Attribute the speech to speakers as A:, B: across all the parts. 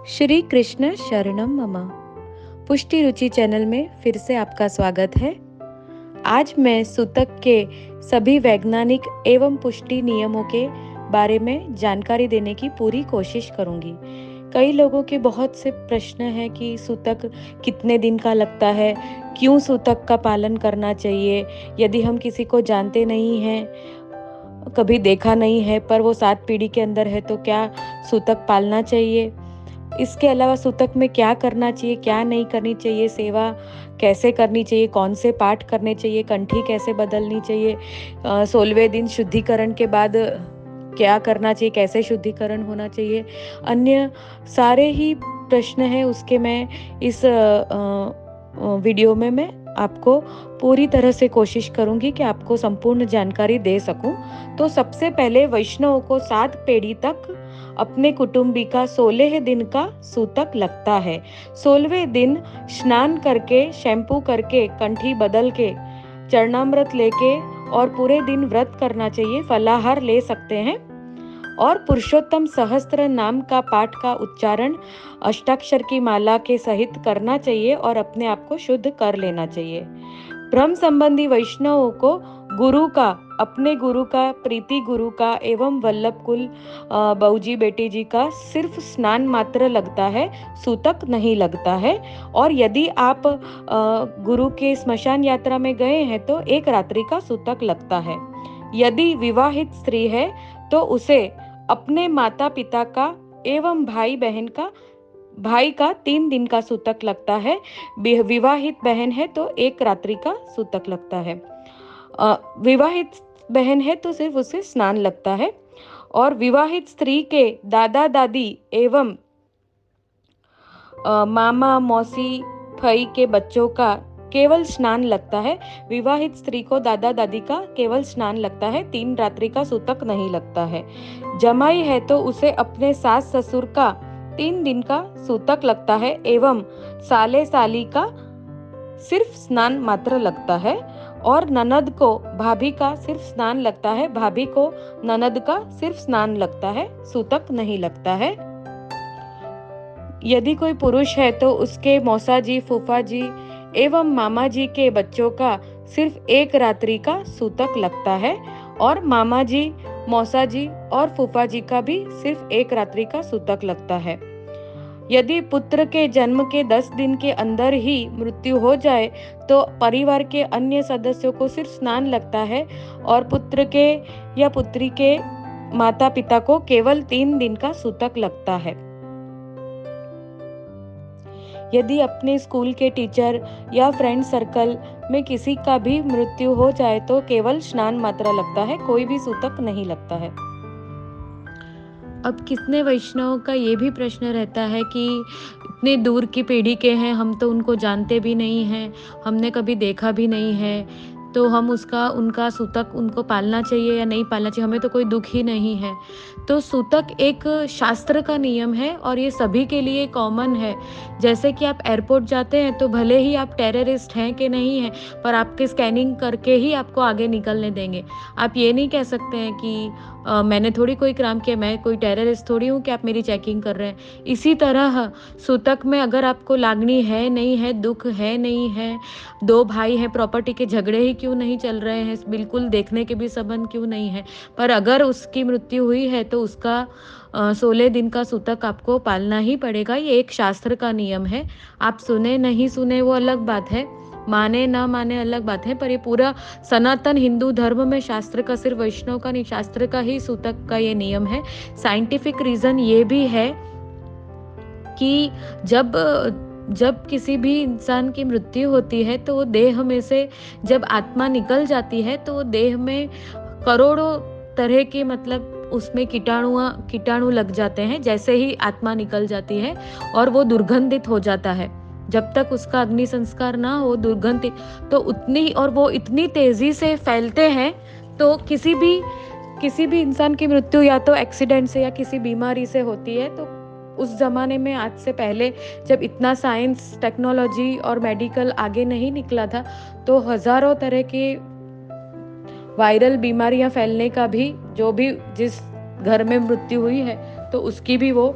A: श्री कृष्ण शरणम मम। पुष्टि रुचि चैनल में फिर से आपका स्वागत है। आज मैं सूतक के सभी वैज्ञानिक एवं पुष्टि नियमों के बारे में जानकारी देने की पूरी कोशिश करूंगी। कई लोगों के बहुत से प्रश्न हैं कि सूतक कितने दिन का लगता है, क्यों सूतक का पालन करना चाहिए, यदि हम किसी को जानते नहीं हैं, कभी देखा नहीं है पर वो 7 पीढ़ी के अंदर है तो क्या सूतक पालना चाहिए। इसके अलावा सूतक में क्या करना चाहिए, क्या नहीं करनी चाहिए, सेवा कैसे करनी चाहिए, कौन से पाठ करने चाहिए, कंठी कैसे बदलनी चाहिए, 16वें दिन शुद्धिकरण के बाद क्या करना चाहिए, कैसे शुद्धिकरण होना चाहिए, अन्य सारे ही प्रश्न हैं उसके मैं इस वीडियो में मैं आपको पूरी तरह से कोशिश करूंगी कि आपको संपूर्ण जानकारी दे सकूं। तो सबसे पहले वैष्णवों को 7 पीढ़ी तक अपने कुटुंबी का 16 दिन का सूतक लगता है। 16वें दिन स्नान करके, शैम्पू करके, कंठी बदल के, चरणामृत लेके और पूरे दिन व्रत करना चाहिए। फलाहार ले सकते हैं और पुरुषोत्तम सहस्त्र नाम का पाठ का उच्चारण अष्टाक्षर की माला के सहित करना चाहिए और अपने आप को शुद्ध कर लेना चाहिए। ब्रह्म संबंधी वैष्णवों को गुरु का, अपने गुरु का, प्रीति गुरु का एवं वल्लभ कुल बहूजी बेटी जी का सिर्फ स्नान मात्र लगता है, सूतक नहीं लगता है। और यदि आप गुरु के स्मशान यात्रा में गए हैं तो 1 रात्रि का सूतक लगता है। यदि विवाहित स्त्री है तो उसे अपने माता पिता का एवं भाई का 3 दिन का सूतक लगता है। विवाहित बहन है तो 1 रात्रि का सूतक लगता है। विवाहित बहन है तो सिर्फ उसे स्नान लगता है। और विवाहित स्त्री के दादा दादी एवं मामा मौसी फई के बच्चों का केवल स्नान लगता है। विवाहित स्त्री को दादा दादी का केवल स्नान लगता है, 3 रात्रि का सूतक नहीं लगता है। जमाई है तो उसे अपने सास ससुर का 3 दिन का सूतक लगता है एवं साले साली का सिर्फ स्नान मात्र लगता है। और ननद को भाभी का सिर्फ स्नान लगता है, भाभी को ननद का सिर्फ स्नान लगता है, सूतक नहीं लगता है। यदि कोई पुरुष है तो उसके मौसा जी, फूफा जी एवं मामा जी के बच्चों का सिर्फ 1 रात्रि का सूतक लगता है और मामा जी, मौसा जी और फूफा जी का भी सिर्फ 1 रात्रि का सूतक लगता है। यदि पुत्र के जन्म के 10 दिन के अंदर ही मृत्यु हो जाए तो परिवार के अन्य सदस्यों को सिर्फ स्नान लगता है और पुत्र के या पुत्री के माता पिता को केवल 3 दिन का सूतक लगता है। यदि अपने स्कूल के टीचर या फ्रेंड सर्कल में किसी का भी मृत्यु हो जाए तो केवल स्नान मात्र लगता है, कोई भी सूतक नहीं लगता है। अब कितने वैष्णवों का ये भी प्रश्न रहता है कि इतने दूर की पीढ़ी के हैं, हम तो उनको जानते भी नहीं हैं, हमने कभी देखा भी नहीं है, तो हम उनका सूतक उनको पालना चाहिए या नहीं पालना चाहिए, हमें तो कोई दुख ही नहीं है। तो सूतक एक शास्त्र का नियम है और ये सभी के लिए कॉमन है। जैसे कि आप एयरपोर्ट जाते हैं तो भले ही आप टेररिस्ट हैं कि नहीं हैं, पर आपके स्कैनिंग करके ही आपको आगे निकलने देंगे। आप ये नहीं कह सकते हैं कि मैंने थोड़ी कोई क्राइम किया, मैं कोई टेररिस्ट थोड़ी हूँ कि आप मेरी चेकिंग कर रहे हैं। इसी तरह सूतक में अगर आपको लागनी है नहीं है, दुख है नहीं है, 2 भाई हैं, प्रॉपर्टी के झगड़े ही क्यों नहीं चल रहे हैं, बिल्कुल देखने के भी संबंध क्यों नहीं है, पर अगर उसकी मृत्यु हुई है तो उसका 16 दिन का सूतक आपको पालना ही पड़ेगा। ये एक शास्त्र का नियम है। आप सुने नहीं सुने वो अलग बात है, माने ना माने अलग बात है, पर ये पूरा सनातन हिंदू धर्म में शास्त्र का, सिर्फ वैष्णव का नहीं, शास्त्र का ही सूतक का ये नियम है। साइंटिफिक रीजन ये भी है कि जब किसी भी इंसान की मृत्यु होती है तो वो देह में से जब आत्मा निकल जाती है तो वो देह में करोड़ों तरह के, मतलब उसमें कीटाणु लग जाते हैं जैसे ही आत्मा निकल जाती है, और वो दुर्गंधित हो जाता है। जब तक उसका अग्नि संस्कार ना हो दुर्गंधित, तो वो इतनी तेजी से फैलते हैं तो किसी भी इंसान की मृत्यु या तो एक्सीडेंट से या किसी बीमारी से होती है। तो उस जमाने में, आज से पहले जब इतना साइंस, टेक्नोलॉजी और मेडिकल आगे नहीं निकला था, तो हजारों तरह की वायरल बीमारियां फैलने का भी, जो भी जिस घर में मृत्यु हुई है तो उसकी भी वो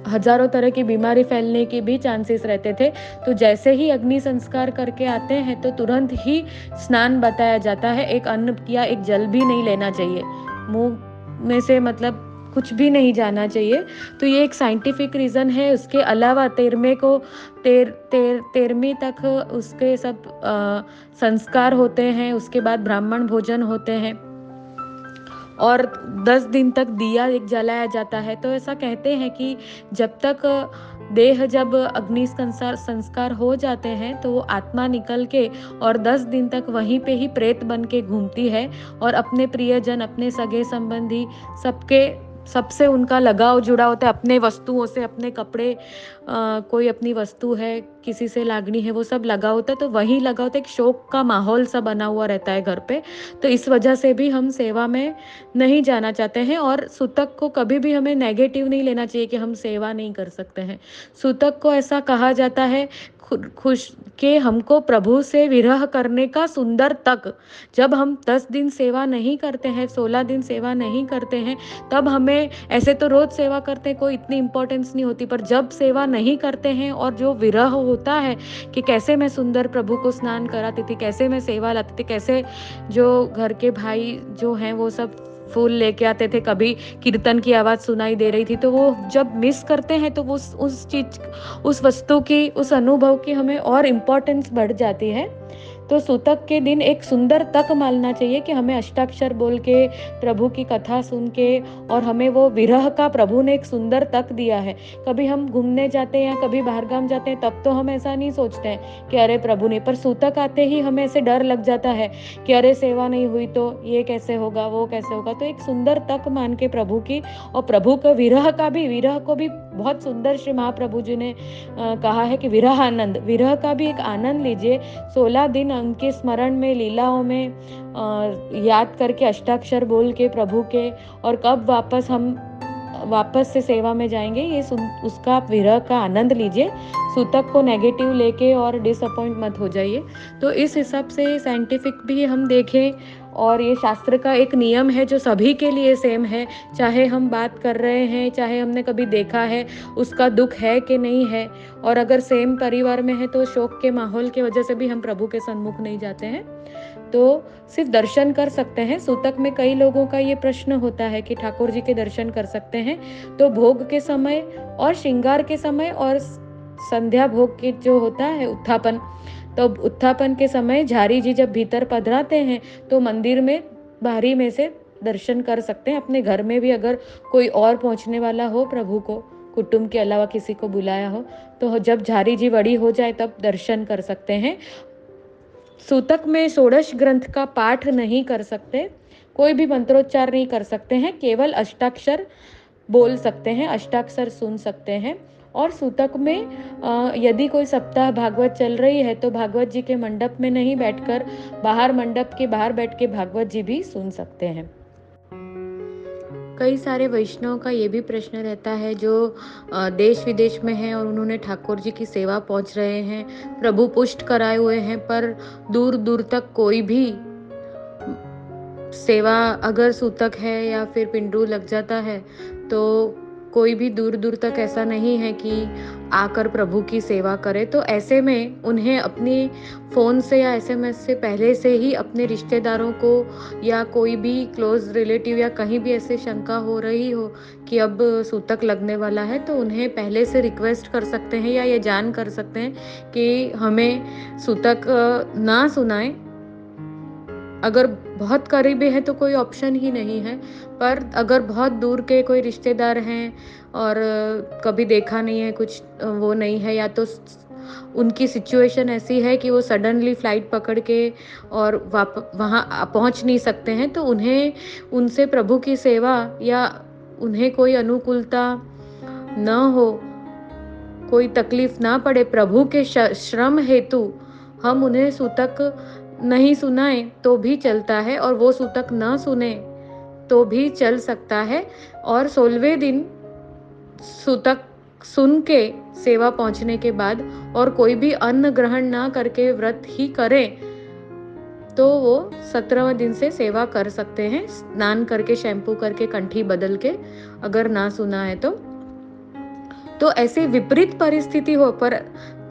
A: हजारों तरह की बीमारी फैलने के भी चांसेस रहते थे। तो जैसे ही अग्नि संस्कार करके आते हैं तो तुरंत ही स्नान बताया जाता है। एक अन्न या एक जल भी नहीं लेना चाहिए, मुंह में से मतलब कुछ भी नहीं जाना चाहिए। तो ये एक साइंटिफिक रीज़न है। उसके अलावा 13वीं तक उसके सब संस्कार होते हैं। उसके बाद ब्राह्मण भोजन होते हैं और 10 दिन तक दिया एक जलाया जाता है। तो ऐसा कहते हैं कि जब तक जब अग्नि संस्कार हो जाते हैं तो वो आत्मा निकल के और 10 दिन तक वहीं पे ही प्रेत बन के घूमती है और अपने प्रियजन, अपने सगे संबंधी सबसे उनका लगाव जुड़ा होता है, अपने वस्तुओं से, अपने कपड़े, कोई अपनी वस्तु है, किसी से लागनी है, वो सब लगा होता है। तो वही लगा होता है, एक शोक का माहौल सा बना हुआ रहता है घर पे। तो इस वजह से भी हम सेवा में नहीं जाना चाहते हैं। और सूतक को कभी भी हमें नेगेटिव नहीं लेना चाहिए कि हम सेवा नहीं कर सकते हैं। सूतक को ऐसा कहा जाता है खुश के हमको प्रभु से विरह करने का सुंदर तक। जब हम 10 दिन सेवा नहीं करते हैं, 16 दिन सेवा नहीं करते हैं, तब हमें, ऐसे तो रोज सेवा करते हैं, कोई इतनी इंपॉर्टेंस नहीं होती, पर जब सेवा नहीं करते हैं और जो विरह होता है कि कैसे मैं सुंदर प्रभु को स्नान कराती थी, कैसे मैं सेवा लाती थी, कैसे जो घर के भाई जो हैं वो सब फूल लेके आते थे, कभी कीर्तन की आवाज सुनाई दे रही थी, तो वो जब मिस करते हैं तो वो उस चीज, उस वस्तु की, उस अनुभव की हमें और इम्पोर्टेंस बढ़ जाती है। तो सूतक के दिन एक सुंदर तक मानना चाहिए कि हमें अष्टाक्षर बोल के, प्रभु की कथा सुन के, और हमें वो विरह का प्रभु ने एक सुंदर तक दिया है। कभी हम घूमने जाते हैं या कभी बाहरगाम जाते हैं तब तो हम ऐसा नहीं सोचते हैं कि अरे प्रभु ने, पर सूतक आते ही हमें ऐसे डर लग जाता है कि अरे सेवा नहीं हुई तो ये कैसे होगा, वो कैसे होगा। तो एक सुंदर तक मान के प्रभु की, और प्रभु को विरह को भी बहुत सुंदर श्री महाप्रभु जी ने कहा है कि विरह आनंद, विरह का भी एक आनंद लीजिए। 16 दिन उनके स्मरण में, लीलाओं में याद करके, अष्टाक्षर बोल के प्रभु के, और कब वापस से सेवा में जाएंगे, ये उसका आप विरह का आनंद लीजिए। सूतक को नेगेटिव लेके और डिसअपॉइंट मत हो जाइए। तो इस हिसाब से साइंटिफिक भी हम देखें, और ये शास्त्र का एक नियम है जो सभी के लिए सेम है, चाहे हम बात कर रहे हैं, चाहे हमने कभी देखा है, उसका दुख है कि नहीं है। और अगर सेम परिवार में है तो शोक के माहौल की वजह से भी हम प्रभु के सन्मुख नहीं जाते हैं, तो सिर्फ दर्शन कर सकते हैं। सूतक में कई लोगों का ये प्रश्न होता है कि ठाकुर जी के दर्शन कर सकते हैं, तो भोग के समय और श्रृंगार के समय और संध्या भोग के जो होता है उत्थापन, तो उत्थापन के समय झारी जी जब भीतर पधराते हैं तो मंदिर में बाहरी में से दर्शन कर सकते हैं। अपने घर में भी अगर कोई और पहुंचने वाला हो, प्रभु को कुटुंब के अलावा किसी को बुलाया हो, तो जब झारी जी बड़ी हो जाए तब दर्शन कर सकते हैं। सूतक में षोडश ग्रंथ का पाठ नहीं कर सकते, कोई भी मंत्रोच्चार नहीं कर सकते हैं, केवल अष्टाक्षर बोल सकते हैं, अष्टाक्षर सुन सकते हैं। और सूतक में यदि कोई सप्ताह भागवत चल रही है तो भागवत जी के मंडप में नहीं बैठकर बाहर, मंडप के बाहर बैठ के भागवत जी भी सुन सकते हैं। कई सारे वैष्णव का ये भी प्रश्न रहता है जो देश विदेश में हैं और उन्होंने ठाकुर जी की सेवा पहुंच रहे हैं, प्रभु पुष्ट कराए हुए हैं, पर दूर दूर तक कोई भी सेवा, अगर सूतक है या फिर पिंडू लग जाता है तो कोई भी दूर दूर तक ऐसा नहीं है कि आकर प्रभु की सेवा करे। तो ऐसे में उन्हें अपनी फ़ोन से या एसएमएस से पहले से ही अपने रिश्तेदारों को या कोई भी क्लोज रिलेटिव या कहीं भी ऐसे शंका हो रही हो कि अब सूतक लगने वाला है, तो उन्हें पहले से रिक्वेस्ट कर सकते हैं या ये जान कर सकते हैं कि हमें सूतक ना सुनाएं। अगर बहुत करीबी है तो कोई ऑप्शन ही नहीं है, पर अगर बहुत दूर के कोई रिश्तेदार हैं और कभी देखा नहीं है, कुछ वो नहीं है, या तो उनकी सिचुएशन ऐसी है कि वो सडनली फ्लाइट पकड़ के और वहाँ पहुँच नहीं सकते हैं, तो उन्हें उनसे प्रभु की सेवा, या उन्हें कोई अनुकूलता न हो, कोई तकलीफ ना पड़े, प्रभु के श्रम हेतु हम उन्हें सूतक नहीं सुनाए तो भी चलता है, और वो सूतक ना सुने तो भी चल सकता है। और 16वें दिन सूतक सुन के सेवा पहुंचने के बाद और कोई भी अन्न ग्रहण ना करके व्रत ही करे तो वो 17वें दिन से सेवा कर सकते हैं, स्नान करके, शैम्पू करके, कंठी बदल के, अगर ना सुना है तो। तो ऐसी विपरीत परिस्थिति हो पर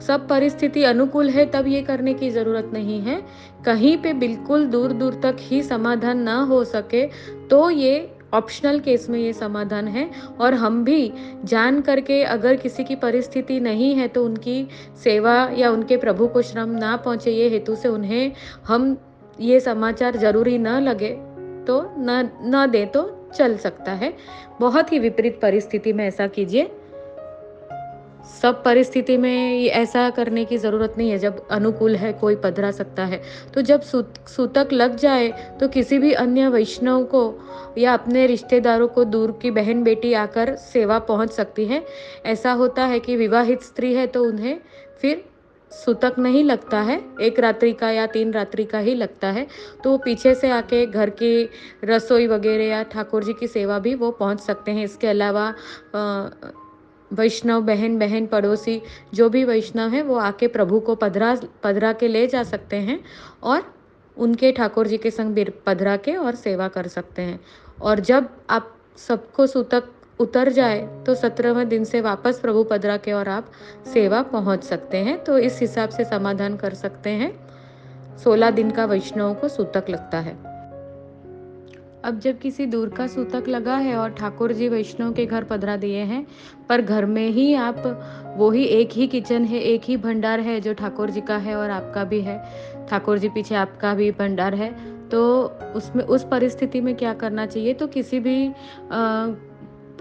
A: सब परिस्थिति अनुकूल है तब ये करने की ज़रूरत नहीं है। कहीं पे बिल्कुल दूर-दूर तक ही समाधान ना हो सके तो ये ऑप्शनल केस में ये समाधान है। और हम भी जान करके अगर किसी की परिस्थिति नहीं है तो उनकी सेवा या उनके प्रभु को श्रम ना पहुँचे ये हेतु से उन्हें हम ये समाचार ज़रूरी ना लगे तो ना दें तो चल सकता है। बहुत ही विपरीत परिस्थिति में ऐसा कीजिए। सब परिस्थिति में ये ऐसा करने की ज़रूरत नहीं है। जब अनुकूल है कोई पधरा सकता है। तो जब सूतक लग जाए तो किसी भी अन्य वैष्णव को या अपने रिश्तेदारों को दूर की बहन बेटी आकर सेवा पहुंच सकती है। ऐसा होता है कि विवाहित स्त्री है तो उन्हें फिर सूतक नहीं लगता है, 1 रात्रि का या 3 रात्रि का ही लगता है। तो वो पीछे से आके घर की रसोई वगैरह या ठाकुर जी की सेवा भी वो पहुंच सकते हैं। इसके अलावा वैष्णव बहन पड़ोसी जो भी वैष्णव है वो आके प्रभु को पधरा के ले जा सकते हैं और उनके ठाकुर जी के संग पधरा के और सेवा कर सकते हैं। और जब आप सबको सूतक उतर जाए तो 17वें दिन से वापस प्रभु पधरा के और आप सेवा पहुंच सकते हैं। तो इस हिसाब से समाधान कर सकते हैं। 16 दिन का वैष्णव को सूतक लगता है। अब जब किसी दूर का सूतक लगा है और ठाकुर जी वैष्णव के घर पधरा दिए हैं, पर घर में ही आप वो ही एक ही किचन है, एक ही भंडार है जो ठाकुर जी का है और आपका भी है, ठाकुर जी पीछे आपका भी भंडार है। तो उसमें उस परिस्थिति में क्या करना चाहिए, तो किसी भी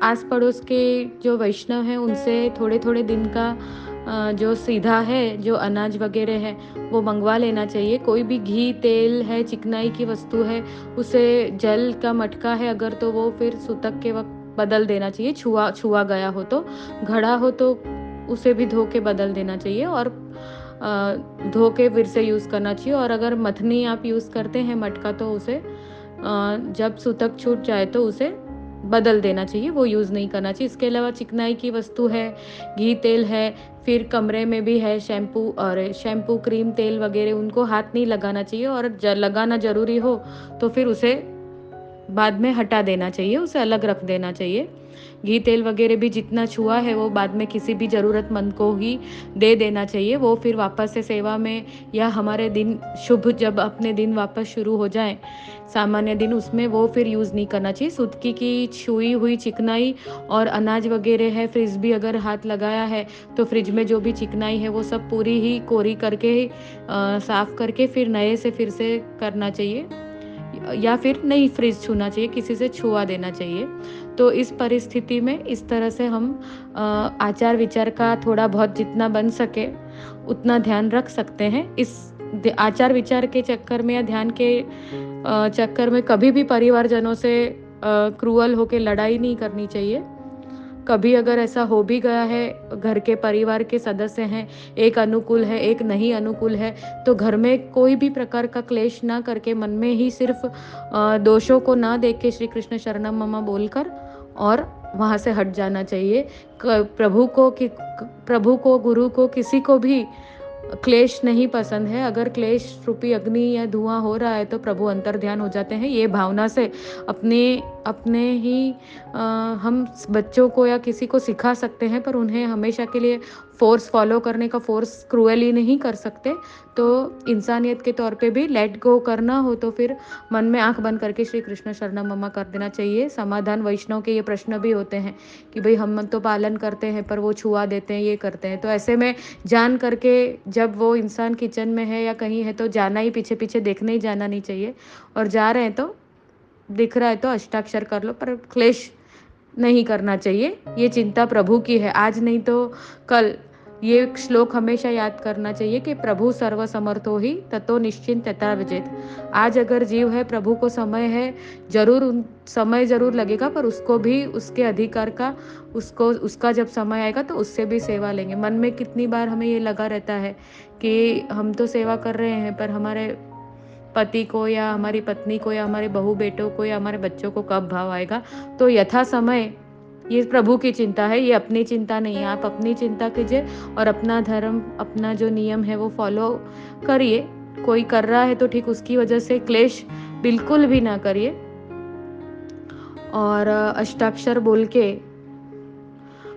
A: आस पड़ोस के जो वैष्णव हैं उनसे थोड़े थोड़े दिन का जो सीधा है, जो अनाज वगैरह है वो मंगवा लेना चाहिए। कोई भी घी तेल है, चिकनाई की वस्तु है, उसे जल का मटका है अगर तो वो फिर सूतक के वक्त बदल देना चाहिए। छुआ गया हो तो, घड़ा हो तो उसे भी धो के बदल देना चाहिए और धो के फिर से यूज़ करना चाहिए। और अगर मथनी आप यूज़ करते हैं मटका तो उसे जब सूतक छूट जाए तो उसे बदल देना चाहिए, वो यूज़ नहीं करना चाहिए। इसके अलावा चिकनाई की वस्तु है, घी तेल है, फिर कमरे में भी है शैम्पू क्रीम तेल वगैरह, उनको हाथ नहीं लगाना चाहिए। और लगाना ज़रूरी हो तो फिर उसे बाद में हटा देना चाहिए, उसे अलग रख देना चाहिए। घी तेल वगैरह भी जितना छुआ है वो बाद में किसी भी ज़रूरतमंद को ही दे देना चाहिए। वो फिर वापस से सेवा में या हमारे दिन शुभ जब अपने दिन वापस शुरू हो जाए सामान्य दिन, उसमें वो फिर यूज़ नहीं करना चाहिए। सूतकी की छुई हुई चिकनाई और अनाज वगैरह है, फ्रिज भी अगर हाथ लगाया है तो फ्रिज में जो भी चिकनाई है वो सब पूरी ही कोरी करके साफ़ करके फिर नए से फिर से करना चाहिए या फिर नहीं फ्रिज छूना चाहिए, किसी से छुआ देना चाहिए। तो इस परिस्थिति में इस तरह से हम आचार विचार का थोड़ा बहुत जितना बन सके उतना ध्यान रख सकते हैं। इस आचार विचार के चक्कर में या ध्यान के चक्कर में कभी भी परिवारजनों से क्रूअल होकर लड़ाई नहीं करनी चाहिए। कभी अगर ऐसा हो भी गया है, घर के परिवार के सदस्य हैं, एक अनुकूल है एक नहीं अनुकूल है, तो घर में कोई भी प्रकार का क्लेश ना करके मन में ही सिर्फ दोषों को ना देख के श्री कृष्ण शरणम मम बोलकर और वहाँ से हट जाना चाहिए। प्रभु को गुरु को किसी को भी क्लेश नहीं पसंद है। अगर क्लेश रूपी अग्नि या धुआं हो रहा है तो प्रभु अंतर्ध्यान हो जाते हैं। ये भावना से अपने ही हम बच्चों को या किसी को सिखा सकते हैं, पर उन्हें हमेशा के लिए फोर्स फॉलो करने का फोर्स क्रूअली नहीं कर सकते। तो इंसानियत के तौर पे भी लेट गो करना हो तो फिर मन में आंख बंद करके श्री कृष्ण शरणम मम कर देना चाहिए। समाधान वैष्णव के ये प्रश्न भी होते हैं कि भाई हम तो पालन करते हैं पर वो छुआ देते हैं, ये करते हैं। तो ऐसे में जान करके जब वो इंसान किचन में है या कहीं है तो जाना ही, पीछे पीछे देखने ही जाना नहीं चाहिए। और जा रहे हैं तो दिख रहा है तो अष्टाक्षर कर लो, पर क्लेश नहीं करना चाहिए। ये चिंता प्रभु की है, आज नहीं तो कल। ये श्लोक हमेशा याद करना चाहिए कि प्रभु सर्वसमर्थो ही ततो निश्चिंत तथा विजित। आज अगर जीव है, प्रभु को समय है, समय जरूर लगेगा, पर उसको भी उसके अधिकार का उसका जब समय आएगा तो उससे भी सेवा लेंगे। मन में कितनी बार हमें ये लगा रहता है कि हम तो सेवा कर रहे हैं पर हमारे पति को या हमारी पत्नी को या हमारे बहू बेटों को या हमारे बच्चों को कब भाव आएगा। तो यथा समय ये प्रभु की चिंता है, ये अपनी चिंता नहीं है। आप अपनी चिंता कीजिए और अपना धर्म, अपना जो नियम है वो फॉलो करिए। कोई कर रहा है तो ठीक, उसकी वजह से क्लेश बिल्कुल भी ना करिए। और अष्टाक्षर बोल के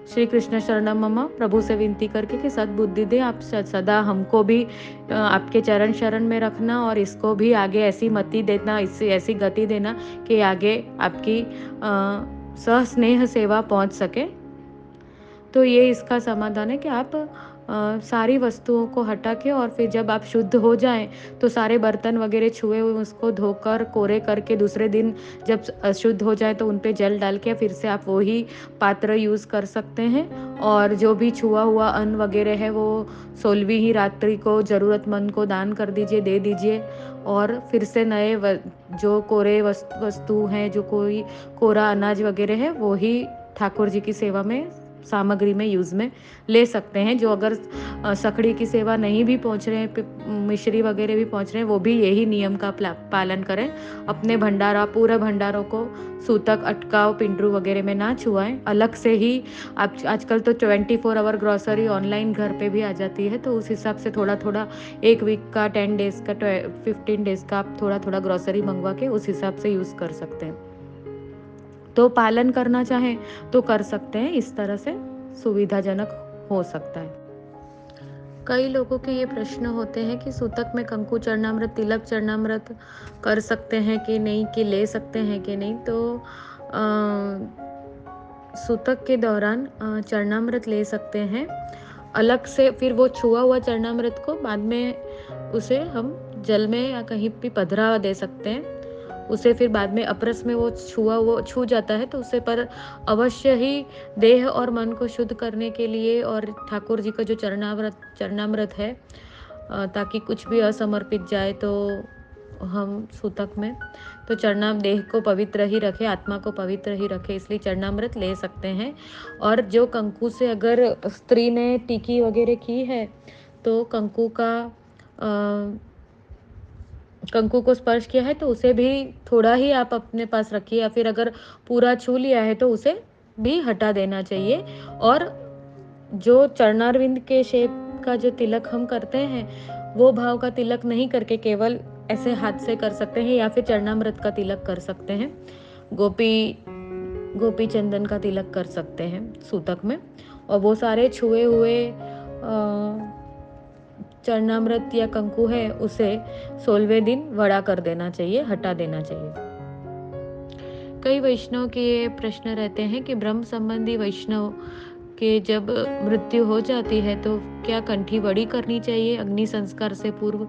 A: श्री कृष्ण शरणम मम, प्रभु से विनती करके कि सद्बुद्धि दे, आप सदा हमको भी आपके चरण शरण में रखना और इसको भी आगे ऐसी मति देना, इससे ऐसी गति देना कि आगे आपकी सहस्नेह सेवा पहुंच सके। तो ये इसका समाधान है कि आप सारी वस्तुओं को हटा के और फिर जब आप शुद्ध हो जाएं तो सारे बर्तन वगैरह छुए हुए उसको धोकर कोरे करके दूसरे दिन जब शुद्ध हो जाए तो उन पे जल डाल के फिर से आप वही पात्र यूज़ कर सकते हैं। और जो भी छुआ हुआ अन्न वगैरह है वो 16वीं ही रात्रि को ज़रूरतमंद को दान कर दीजिए, दे दीजिए। और फिर से नए जो कोरे वस्तु हैं, जो कोई कोरा अनाज वगैरह है वो ही ठाकुर जी की सेवा में सामग्री में यूज़ में ले सकते हैं। जो अगर सखड़ी की सेवा नहीं भी पहुंच रहे हैं, मिश्री वगैरह भी पहुंच रहे हैं, वो भी यही नियम का पालन करें। अपने भंडारा, पूरे भंडारों को सूतक, अटकाव, पिंडरू वगैरह में ना छुआएं। अलग से ही आजकल तो 24 आवर ग्रॉसरी ऑनलाइन घर पे भी आ जाती है, तो उस हिसाब से थोड़ा थोड़ा 1 वीक का, 10 डेज का, 15 डेज का आप थोड़ा थोड़ा ग्रॉसरी मंगवा के उस हिसाब से यूज़ कर सकते हैं। तो पालन करना चाहें तो कर सकते हैं, इस तरह से सुविधाजनक हो सकता है। कई लोगों के ये प्रश्न होते हैं कि सूतक में कंकु चरणामृत, तिलक चरणामृत कर सकते हैं कि नहीं, कि ले सकते हैं कि नहीं। तो सूतक के दौरान चरणामृत ले सकते हैं अलग से। फिर वो छुआ हुआ चरणामृत को बाद में उसे हम जल में या कहीं भी पधरा दे सकते हैं। उसे फिर बाद में अपरस में वो छू जाता है, तो उसे पर अवश्य ही देह और मन को शुद्ध करने के लिए और ठाकुर जी का जो चरणामृत है, ताकि कुछ भी असमर्पित जाए तो हम सूतक में तो देह को पवित्र ही रखे, आत्मा को पवित्र ही रखे, इसलिए चरणामृत ले सकते हैं। और जो कंकु से अगर स्त्री ने टीकी वगैरह की है तो कंकु को स्पर्श किया है तो उसे भी थोड़ा ही आप अपने पास रखिए, या फिर अगर पूरा छू लिया है तो उसे भी हटा देना चाहिए। और जो चरणारविंद के शेप का जो तिलक हम करते हैं वो भाव का तिलक नहीं करके केवल ऐसे हाथ से कर सकते हैं, या फिर चरणामृत का तिलक कर सकते हैं, गोपी चंदन का तिलक कर सकते हैं सूतक में। और वो सारे छुए हुए चरणामृत या कंकु है उसे 16वें दिन वड़ा कर देना चाहिए, हटा देना चाहिए। कई वैष्णव के ये प्रश्न रहते हैं कि ब्रह्म संबंधी वैष्णव के जब मृत्यु हो जाती है तो क्या कंठी वड़ी करनी चाहिए अग्नि संस्कार से पूर्व।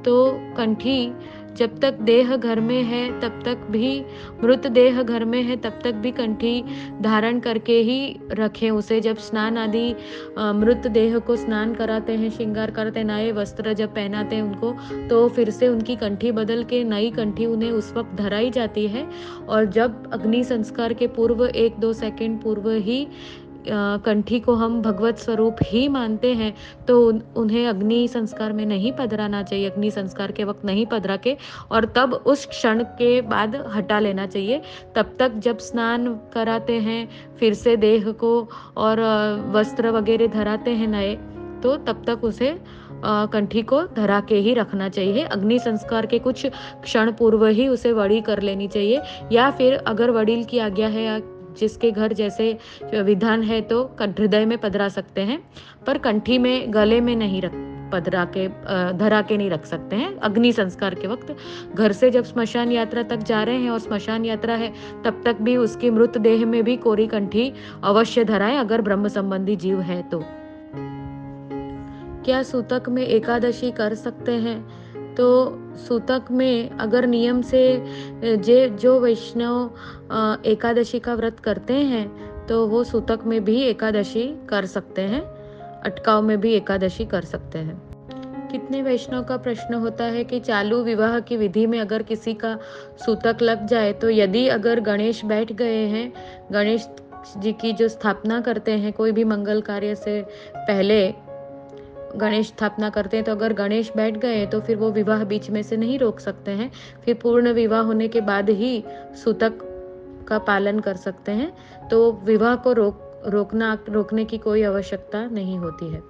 A: तो कंठी जब तक देह घर में है तब तक भी, मृत देह घर में है तब तक भी कंठी धारण करके ही रखें उसे। जब स्नान आदि मृत देह को स्नान कराते हैं, श्रृंगार करते हैं, नए वस्त्र जब पहनाते हैं उनको, तो फिर से उनकी कंठी बदल के नई कंठी उन्हें उस वक्त धराई जाती है। और जब अग्नि संस्कार के पूर्व 1-2 सेकंड पूर्व ही कंठी को हम भगवत स्वरूप ही मानते हैं तो उन्हें अग्नि संस्कार में नहीं पधराना चाहिए, अग्नि संस्कार के वक्त नहीं पधरा के, और तब उस क्षण के बाद हटा लेना चाहिए। तब तक जब स्नान कराते हैं, फिर से देह को और वस्त्र वगैरह धराते हैं नए, तो तब तक उसे कंठी को धरा के ही रखना चाहिए। अग्नि संस्कार के कुछ क्षण पूर्व ही उसे वड़ी कर लेनी चाहिए, या फिर अगर वडील की आज्ञा है या जिसके घर जैसे विधान है तो हृदय में पधरा सकते हैं, पर कंठी में, गले में नहीं धरा के नहीं रख सकते हैं। अग्नि संस्कार के वक्त घर से जब स्मशान यात्रा तक जा रहे हैं और स्मशान यात्रा है तब तक भी उसकी मृत देह में भी कोरी कंठी अवश्य धराएं अगर ब्रह्म संबंधी जीव है तो। क्या सूतक में एकादशी कर सकते हैं। तो सूतक में अगर नियम से जो वैष्णव एकादशी का व्रत करते हैं तो वो सूतक में भी एकादशी कर सकते हैं, अटकाव में भी एकादशी कर सकते हैं। कितने वैष्णव का प्रश्न होता है कि चालू विवाह की विधि में अगर किसी का सूतक लग जाए तो यदि अगर गणेश बैठ गए हैं, गणेश जी की जो स्थापना करते हैं, कोई भी मंगल कार्य से पहले गणेश स्थापना करते हैं, तो अगर गणेश बैठ गए तो फिर वो विवाह बीच में से नहीं रोक सकते हैं, फिर पूर्ण विवाह होने के बाद ही सूतक का पालन कर सकते हैं। तो विवाह को रोकने की कोई आवश्यकता नहीं होती है।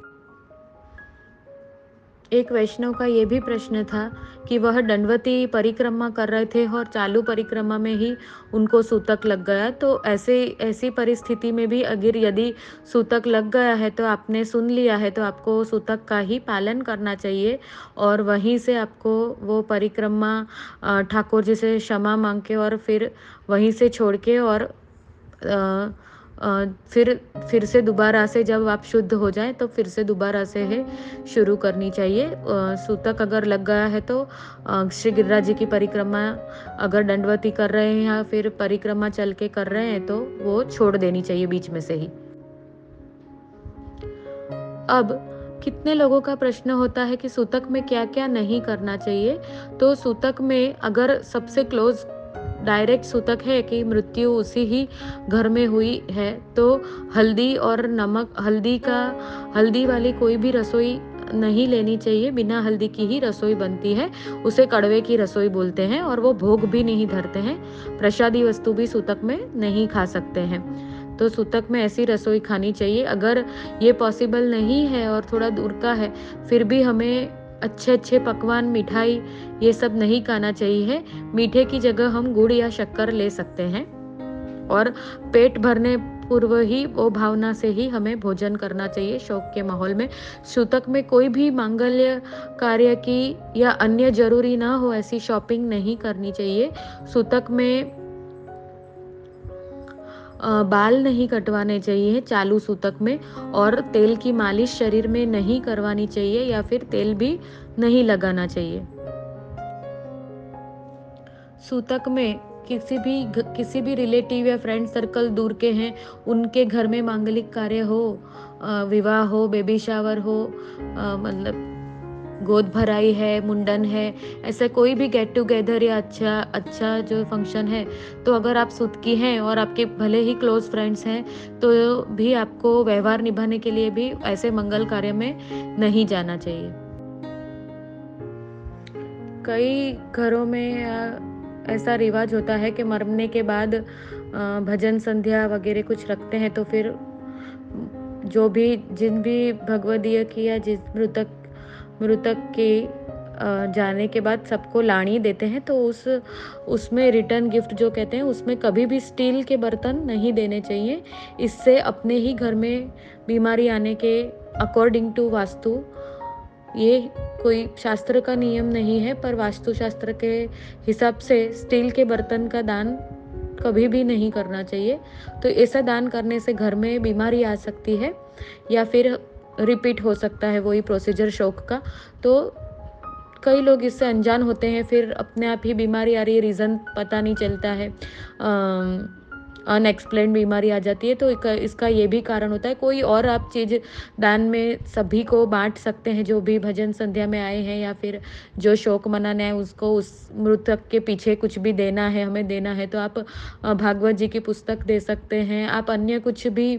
A: एक वैष्णव का ये भी प्रश्न था कि वह दंडवती परिक्रमा कर रहे थे और चालू परिक्रमा में ही उनको सूतक लग गया। तो ऐसी परिस्थिति में भी अगर यदि सूतक लग गया है तो आपने सुन लिया है, तो आपको सूतक का ही पालन करना चाहिए और वहीं से आपको वो परिक्रमा ठाकुर जी से क्षमा मांग के और फिर वहीं से छोड़ के और फिर से दोबारा से जब आप शुद्ध हो जाए तो फिर से दोबारा से है शुरू करनी चाहिए। सूतक अगर लग गया है तो श्री गिरिराज जी की परिक्रमा अगर दंडवती कर रहे हैं या फिर परिक्रमा चल के कर रहे हैं तो वो छोड़ देनी चाहिए बीच में से ही। अब कितने लोगों का प्रश्न होता है कि सूतक में क्या क्या नहीं करना चाहिए। तो सूतक में अगर सबसे क्लोज डायरेक्ट सूतक है कि मृत्यु उसी ही घर में हुई है तो हल्दी और नमक, हल्दी वाली कोई भी रसोई नहीं लेनी चाहिए। बिना हल्दी की ही रसोई बनती है, उसे कड़वे की रसोई बोलते हैं और वो भोग भी नहीं धरते हैं। प्रसादी वस्तु भी सूतक में नहीं खा सकते हैं। तो सूतक में ऐसी रसोई खानी चाहिए। अगर ये पॉसिबल नहीं है और थोड़ा दूर का है, फिर भी हमें अच्छे पकवान, मिठाई ये सब नहीं खाना चाहिए। मीठे की जगह हम गुड़ या शक्कर ले सकते हैं और पेट भरने पूर्व ही वो भावना से ही हमें भोजन करना चाहिए शौक के माहौल में। सूतक में कोई भी मांगल्य कार्य की या अन्य जरूरी ना हो ऐसी शॉपिंग नहीं करनी चाहिए। सूतक में बाल नहीं कटवाने चाहिए चालू सूतक में और तेल की मालिश शरीर में नहीं करवानी चाहिए या फिर तेल भी नहीं लगाना चाहिए। सूतक में किसी भी रिलेटिव या फ्रेंड सर्कल दूर के हैं, उनके घर में मांगलिक कार्य हो, विवाह हो, बेबी शावर हो, मतलब गोद भराई है, मुंडन है, ऐसा कोई भी गेट टुगेदर या अच्छा जो फंक्शन है, तो अगर आप सूतकी हैं और आपके भले ही क्लोज फ्रेंड्स हैं तो भी आपको व्यवहार निभाने के लिए भी ऐसे मंगल कार्य में नहीं जाना चाहिए। कई घरों में ऐसा रिवाज होता है कि मरने के बाद भजन संध्या वगैरह कुछ रखते हैं, तो फिर जिन भी भगवदीय की या जिस मृतक के जाने के बाद सबको लाणी देते हैं, तो उसमें रिटर्न गिफ्ट जो कहते हैं उसमें कभी भी स्टील के बर्तन नहीं देने चाहिए। इससे अपने ही घर में बीमारी आने के अकॉर्डिंग टू वास्तु, ये कोई शास्त्र का नियम नहीं है पर वास्तुशास्त्र के हिसाब से स्टील के बर्तन का दान कभी भी नहीं करना चाहिए। तो ऐसा दान करने से घर में बीमारी आ सकती है या फिर रिपीट हो सकता है वही प्रोसीजर शौक का। तो कई लोग इससे अनजान होते हैं, फिर अपने आप ही बीमारी आ रही है, रीज़न पता नहीं चलता है, अनएक्सप्लेन बीमारी आ जाती है। तो इसका ये भी कारण होता है। कोई और आप चीज़ दान में सभी को बांट सकते हैं, जो भी भजन संध्या में आए हैं या फिर जो शोक मनाना है उसको, उस मृतक के पीछे कुछ भी देना है, हमें देना है, तो आप भागवत जी की पुस्तक दे सकते हैं, आप अन्य कुछ भी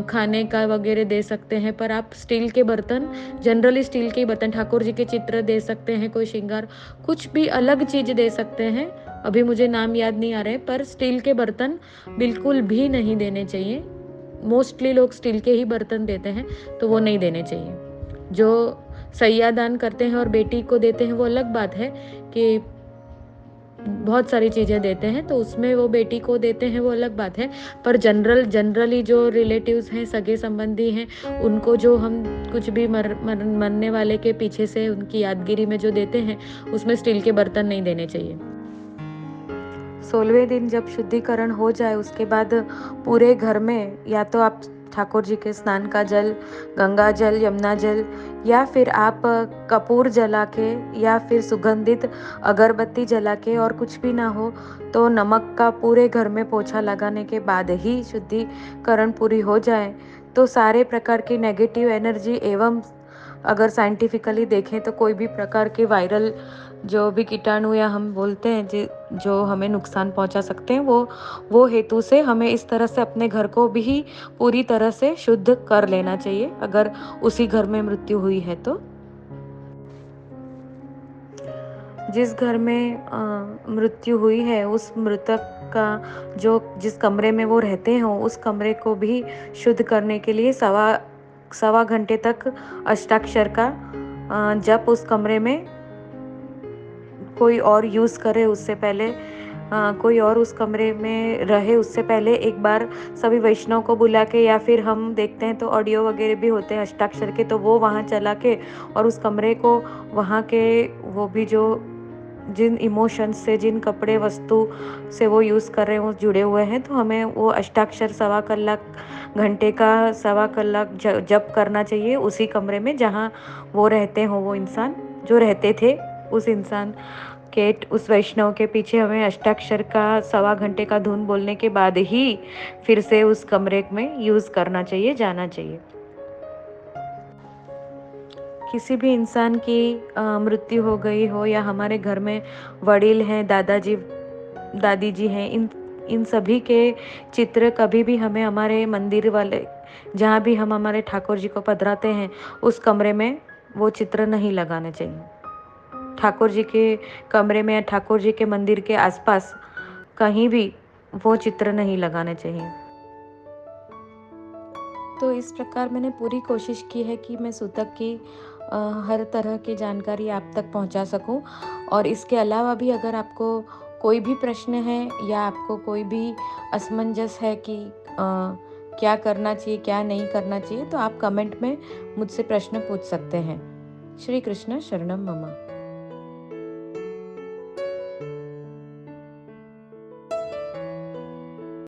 A: खाने का वगैरह दे सकते हैं। पर आप स्टील के बर्तन, जनरली स्टील के बर्तन, ठाकुर जी के चित्र दे सकते हैं, कोई श्रृंगार कुछ भी अलग चीज़ दे सकते हैं, अभी मुझे नाम याद नहीं आ रहे, पर स्टील के बर्तन बिल्कुल भी नहीं देने चाहिए। मोस्टली लोग स्टील के ही बर्तन देते हैं, तो वो नहीं देने चाहिए। जो सैया दान करते हैं और बेटी को देते हैं वो अलग बात है कि बहुत सारी चीज़ें देते हैं, तो उसमें वो बेटी को देते हैं वो अलग बात है। पर जनरली जो रिलेटिव्स हैं, सगे संबंधी हैं, उनको जो हम कुछ भी मरने वाले के पीछे से उनकी यादगिरी में जो देते हैं, उसमें स्टील के बर्तन नहीं देने चाहिए। 16वें दिन जब शुद्धिकरण हो जाए उसके बाद पूरे घर में या तो आप ठाकुर जी के स्नान का जल, गंगा जल, यमुना जल, या फिर आप कपूर जला के या फिर सुगंधित अगरबत्ती जला के, और कुछ भी ना हो तो नमक का पूरे घर में पोछा लगाने के बाद ही शुद्धिकरण पूरी हो जाए, तो सारे प्रकार की नेगेटिव एनर्जी एवं अगर साइंटिफिकली देखें तो कोई भी प्रकार के वायरल जो भी कीटाणु या हम बोलते हैं जो हमें नुकसान पहुंचा सकते हैं, वो हेतु से हमें इस तरह से अपने घर को भी पूरी तरह से शुद्ध कर लेना चाहिए अगर उसी घर में मृत्यु हुई है तो। जिस घर में मृत्यु हुई है उस मृतक का जिस कमरे में वो रहते हो उस कमरे को भी शुद्ध करने के लिए सवा घंटे तक अष्टाक्षर का जब उस कमरे में कोई और यूज़ करे उससे पहले, कोई और उस कमरे में रहे उससे पहले एक बार सभी वैष्णव को बुला के, या फिर हम देखते हैं तो ऑडियो वगैरह भी होते हैं अष्टाक्षर के, तो वो वहाँ चला के और उस कमरे को, वहाँ के वो भी जो जिन इमोशंस से, जिन कपड़े वस्तु से वो यूज़ कर रहे हैं वो जुड़े हुए हैं, तो हमें वो अष्टाक्षर सवा कलाक, घंटे का सवा कलाक जप करना चाहिए उसी कमरे में जहाँ वो रहते हो, वो इंसान जो रहते थे उस इंसान के, उस वैष्णव के पीछे हमें अष्टाक्षर का सवा घंटे का धुन बोलने के बाद ही फिर से उस कमरे में यूज़ करना चाहिए, जाना चाहिए। किसी भी इंसान की मृत्यु हो गई हो, या हमारे घर में वडील हैं, दादाजी दादी जी हैं, इन इन सभी के चित्र कभी भी हमें हमारे मंदिर वाले, जहाँ भी हम हमारे ठाकुर जी को पधराते हैं उस कमरे में वो चित्र नहीं लगाने चाहिए। ठाकुर जी के कमरे में या ठाकुर जी के मंदिर के आसपास कहीं भी वो चित्र नहीं लगाने चाहिए। तो इस प्रकार मैंने पूरी कोशिश की है कि मैं सूतक की हर तरह की जानकारी आप तक पहुंचा सकूं। और इसके अलावा भी अगर आपको कोई भी प्रश्न है, या आपको कोई भी असमंजस है कि क्या करना चाहिए, क्या नहीं करना चाहिए, तो आप कमेंट में मुझसे प्रश्न पूछ सकते हैं। श्री कृष्ण शरणम मम।